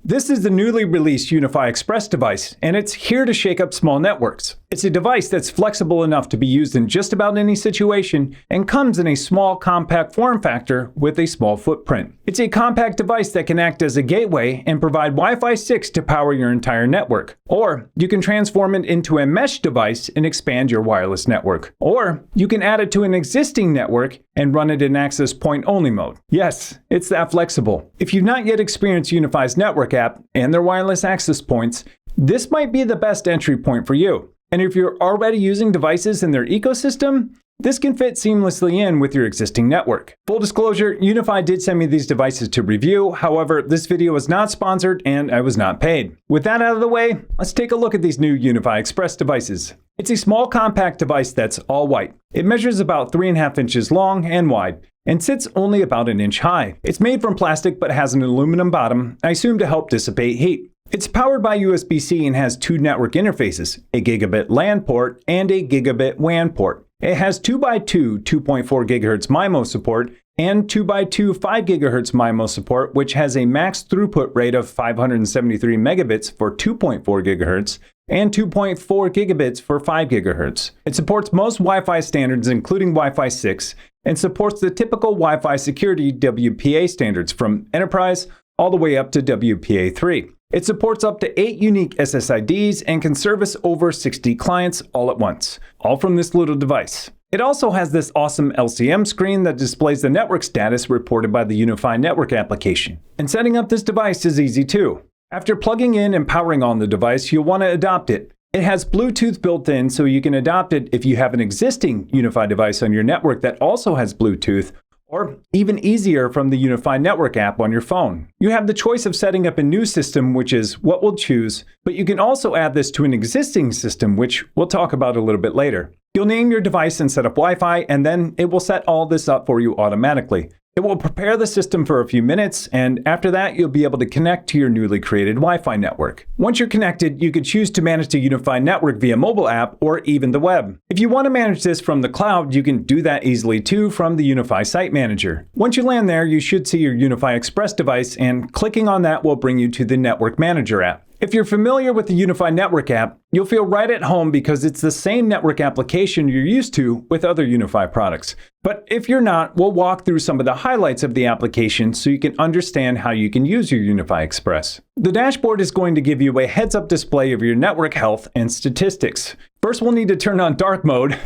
This is the newly released UniFi Express device, and it's here to shake up small networks. It's a device that's flexible enough to be used in just about any situation and comes in a small, compact form factor with a small footprint. It's a compact device that can act as a gateway and provide Wi-Fi 6 to power your entire network. Or you can transform it into a mesh device and expand your wireless network. Or you can add it to an existing network and run it in access point only mode. Yes, it's that flexible. If you've not yet experienced UniFi's network app and their wireless access points, this might be the best entry point for you. And if you're already using devices in their ecosystem, this can fit seamlessly in with your existing network. Full disclosure, UniFi did send me these devices to review. However, this video was not sponsored and I was not paid. With that out of the way, let's take a look at these new UniFi Express devices. It's a small compact device that's all white. It measures about 3.5 inches long and wide and sits only about an inch high. It's made from plastic but has an aluminum bottom, I assume to help dissipate heat. It's powered by USB-C and has two network interfaces, a gigabit LAN port and a gigabit WAN port. It has 2x2 2.4 GHz MIMO support and 2x2 5 GHz MIMO support, which has a max throughput rate of 573 megabits for 2.4 GHz and 2.4 gigabits for 5 GHz. It supports most Wi-Fi standards, including Wi-Fi 6, and supports the typical Wi-Fi security WPA standards from enterprise all the way up to WPA 3. It supports up to 8 unique SSIDs and can service over 60 clients all at once, all from this little device. It also has this awesome LCM screen that displays the network status reported by the UniFi network application. And setting up this device is easy too. After plugging in and powering on the device, you'll want to adopt it. It has Bluetooth built in, so you can adopt it if you have an existing UniFi device on your network that also has Bluetooth, or even easier from the UniFi network app on your phone. You have the choice of setting up a new system, which is what we'll choose, but you can also add this to an existing system, which we'll talk about a little bit later. You'll name your device and set up Wi-Fi, and then it will set all this up for you automatically. It will prepare the system for a few minutes, and after that, you'll be able to connect to your newly created Wi-Fi network. Once you're connected, you can choose to manage the UniFi network via mobile app or even the web. If you want to manage this from the cloud, you can do that easily too from the UniFi Site Manager. Once you land there, you should see your UniFi Express device, and clicking on that will bring you to the Network Manager app. If you're familiar with the UniFi network app, you'll feel right at home because it's the same network application you're used to with other UniFi products. But if you're not, we'll walk through some of the highlights of the application so you can understand how you can use your UniFi Express. The dashboard is going to give you a heads-up display of your network health and statistics. First, we'll need to turn on dark mode.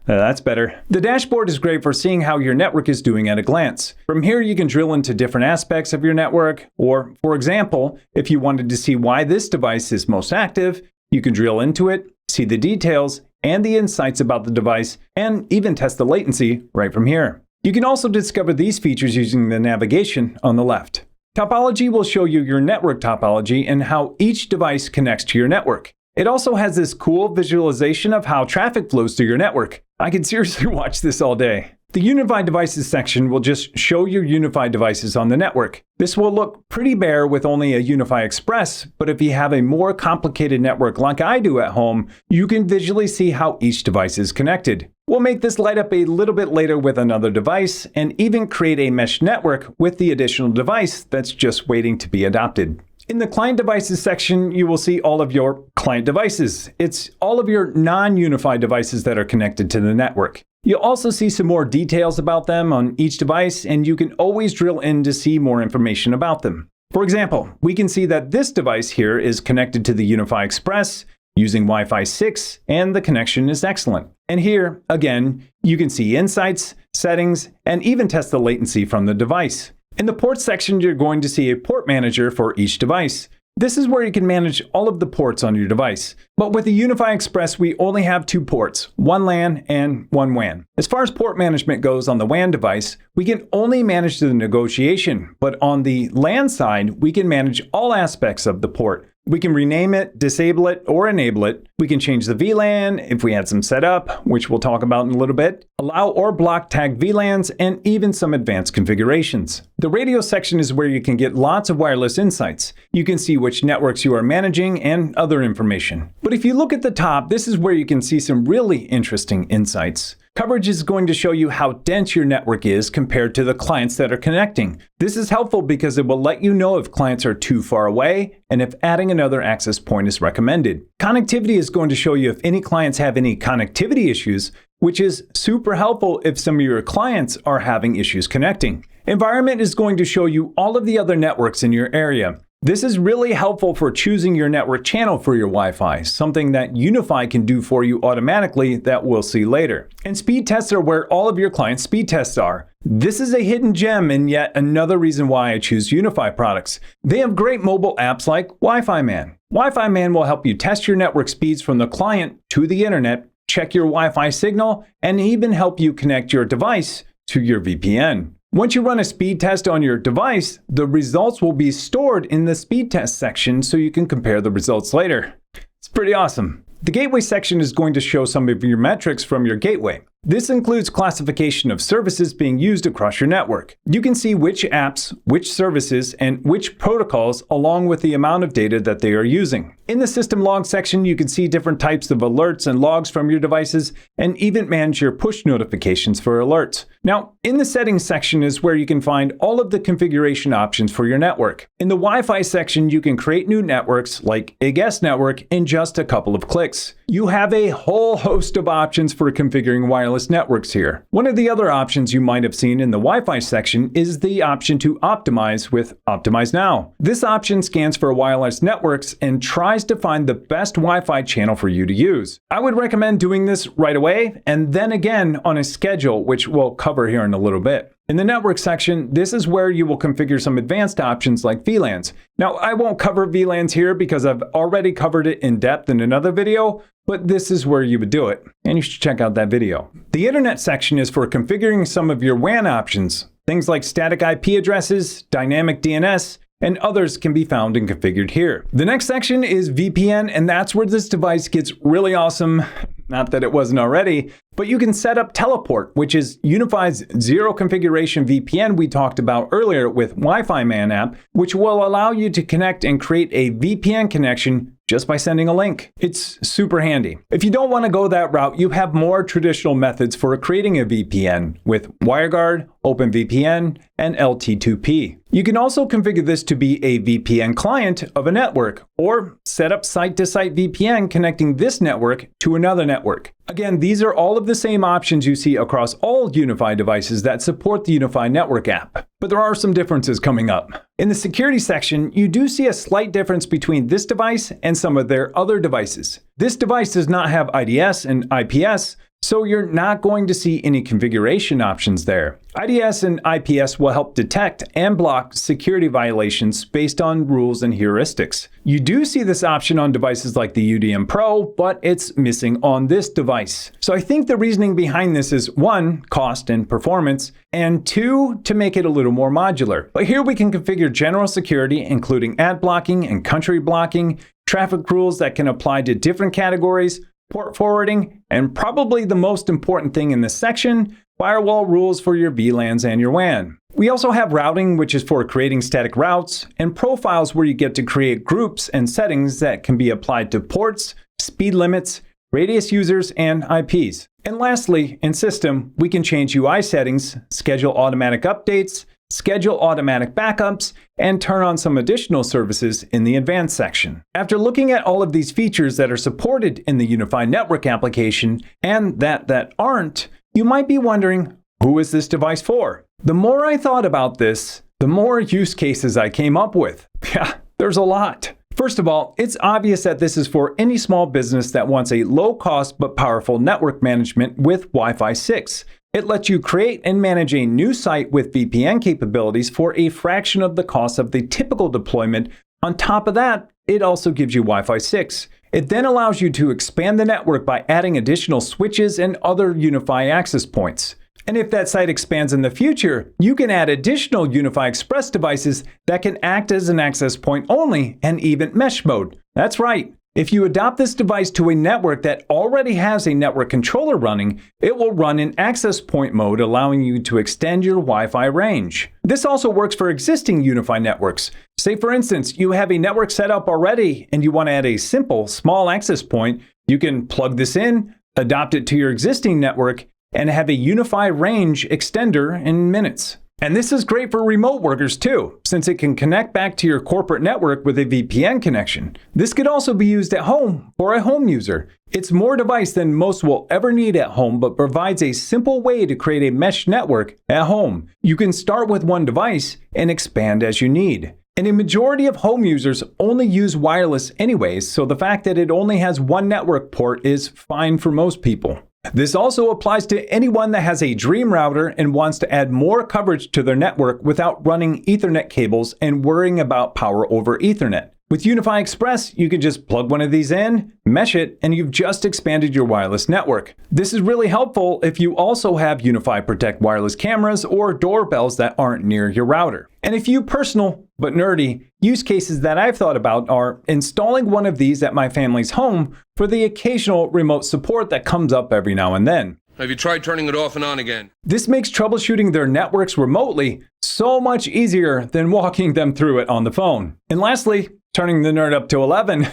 That's better. The dashboard is great for seeing how your network is doing at a glance. From here, you can drill into different aspects of your network, or, for example, if you wanted to see why this device is most active, you can drill into it, see the details, and the insights about the device, and even test the latency right from here. You can also discover these features using the navigation on the left. Topology will show you your network topology and how each device connects to your network. It also has this cool visualization of how traffic flows through your network. I could seriously watch this all day. The UniFi Devices section will just show your UniFi devices on the network. This will look pretty bare with only a UniFi Express, but if you have a more complicated network like I do at home, you can visually see how each device is connected. We'll make this light up a little bit later with another device, and even create a mesh network with the additional device that's just waiting to be adopted. In the Client Devices section, you will see all of your client devices. It's all of your non-UniFi devices that are connected to the network. You'll also see some more details about them on each device, and you can always drill in to see more information about them. For example, we can see that this device here is connected to the UniFi Express using Wi-Fi 6, and the connection is excellent. And here, again, you can see insights, settings, and even test the latency from the device. In the ports section, you're going to see a port manager for each device. This is where you can manage all of the ports on your device. But with the UniFi Express, we only have 2 ports, one LAN and one WAN. As far as port management goes on the WAN device, we can only manage the negotiation, but on the LAN side, we can manage all aspects of the port. We can rename it, disable it, or enable it. We can change the VLAN if we had some set up, which we'll talk about in a little bit, allow or block tag VLANs, and even some advanced configurations. The radio section is where you can get lots of wireless insights. You can see which networks you are managing and other information. But if you look at the top, this is where you can see some really interesting insights. Coverage is going to show you how dense your network is compared to the clients that are connecting. This is helpful because it will let you know if clients are too far away and if adding another access point is recommended. Connectivity is going to show you if any clients have any connectivity issues, which is super helpful if some of your clients are having issues connecting. Environment is going to show you all of the other networks in your area. This is really helpful for choosing your network channel for your Wi-Fi, something that UniFi can do for you automatically that we'll see later. And speed tests are where all of your clients' speed tests are. This is a hidden gem and yet another reason why I choose UniFi products. They have great mobile apps like WiFiMan. WiFiMan will help you test your network speeds from the client to the internet, check your Wi-Fi signal, and even help you connect your device to your VPN. Once you run a speed test on your device, the results will be stored in the speed test section so you can compare the results later. It's pretty awesome. The gateway section is going to show some of your metrics from your gateway. This includes classification of services being used across your network. You can see which apps, which services, and which protocols along with the amount of data that they are using. In the system log section, you can see different types of alerts and logs from your devices and even manage your push notifications for alerts. Now, in the settings section is where you can find all of the configuration options for your network. In the Wi-Fi section, you can create new networks like a guest network in just a couple of clicks. You have a whole host of options for configuring wireless networks here. One of the other options you might have seen in the Wi-Fi section is the option to optimize with Optimize Now. This option scans for wireless networks and tries to find the best Wi-Fi channel for you to use. I would recommend doing this right away and then again on a schedule, which we'll cover here in a little bit. In the network section, this is where you will configure some advanced options like VLANs. Now, I won't cover VLANs here because I've already covered it in depth in another video, but this is where you would do it, and you should check out that video. The internet section is for configuring some of your WAN options. Things like static IP addresses, dynamic DNS, and others can be found and configured here. The next section is VPN, and that's where this device gets really awesome. Not that it wasn't already, but you can set up Teleport, which is UniFi's zero configuration VPN we talked about earlier with WiFiMan app, which will allow you to connect and create a VPN connection just by sending a link. It's super handy. If you don't want to go that route, you have more traditional methods for creating a VPN with WireGuard, OpenVPN, and LT2P. You can also configure this to be a VPN client of a network, or set up site-to-site VPN connecting this network to another network. Again, these are all of the same options you see across all UniFi devices that support the UniFi Network app. But there are some differences coming up. In the security section, you do see a slight difference between this device and some of their other devices. This device does not have IDS and IPS, so you're not going to see any configuration options there. IDS and IPS will help detect and block security violations based on rules and heuristics. You do see this option on devices like the UDM Pro, but it's missing on this device. So I think the reasoning behind this is 1, cost and performance, and 2, to make it a little more modular. But here we can configure general security, including ad blocking and country blocking, traffic rules that can apply to different categories, port forwarding, and probably the most important thing in this section, firewall rules for your VLANs and your WAN. We also have routing, which is for creating static routes, and profiles where you get to create groups and settings that can be applied to ports, speed limits, radius users, and IPs. And lastly, in system, we can change UI settings, schedule automatic updates, schedule automatic backups, and turn on some additional services in the advanced section. After looking at all of these features that are supported in the UniFi Network application and that aren't, you might be wondering, who is this device for? The more I thought about this, the more use cases I came up with. Yeah, there's a lot. First of all, it's obvious that this is for any small business that wants a low-cost but powerful network management with Wi-Fi 6. It lets you create and manage a new site with VPN capabilities for a fraction of the cost of the typical deployment. On top of that, it also gives you Wi-Fi 6. It then allows you to expand the network by adding additional switches and other UniFi access points. And if that site expands in the future, you can add additional UniFi Express devices that can act as an access point only and even mesh mode. That's right. If you adopt this device to a network that already has a network controller running, it will run in access point mode, allowing you to extend your Wi-Fi range. This also works for existing UniFi networks. Say for instance, you have a network set up already and you want to add a simple, small access point, you can plug this in, adopt it to your existing network, and have a UniFi range extender in minutes. And this is great for remote workers too, since it can connect back to your corporate network with a VPN connection. This could also be used at home for a home user. It's more device than most will ever need at home, but provides a simple way to create a mesh network at home. You can start with one device and expand as you need. And a majority of home users only use wireless anyways, so the fact that it only has one network port is fine for most people. This also applies to anyone that has a dream router and wants to add more coverage to their network without running Ethernet cables and worrying about power over Ethernet. With UniFi Express, you can just plug one of these in, mesh it, and you've just expanded your wireless network. This is really helpful if you also have UniFi Protect wireless cameras or doorbells that aren't near your router. And a few personal, but nerdy, use cases that I've thought about are installing one of these at my family's home for the occasional remote support that comes up every now and then. Have you tried turning it off and on again? This makes troubleshooting their networks remotely so much easier than walking them through it on the phone. And lastly, turning the nerd up to 11.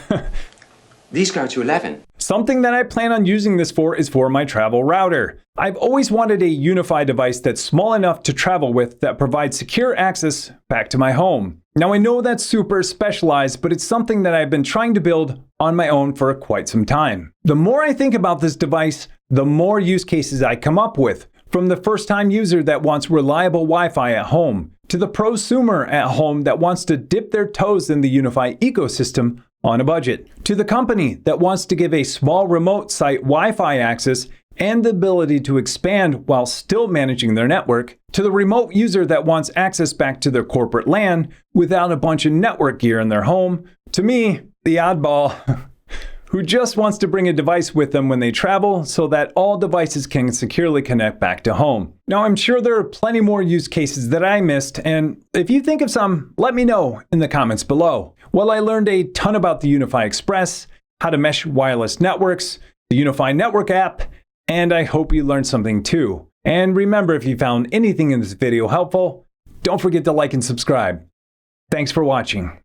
These go to 11. Something that I plan on using this for is for my travel router. I've always wanted a UniFi device that's small enough to travel with that provides secure access back to my home. Now I know that's super specialized, but it's something that I've been trying to build on my own for quite some time. The more I think about this device, the more use cases I come up with. From the first-time user that wants reliable Wi-Fi at home, to the prosumer at home that wants to dip their toes in the UniFi ecosystem on a budget, to the company that wants to give a small remote site Wi-Fi access and the ability to expand while still managing their network, to the remote user that wants access back to their corporate LAN without a bunch of network gear in their home, to me, the oddball, who just wants to bring a device with them when they travel so that all devices can securely connect back to home. Now, I'm sure there are plenty more use cases that I missed, and if you think of some, let me know in the comments below. Well, I learned a ton about the UniFi Express, how to mesh wireless networks, the UniFi Network app, and I hope you learned something too. And remember, if you found anything in this video helpful, don't forget to like and subscribe. Thanks for watching.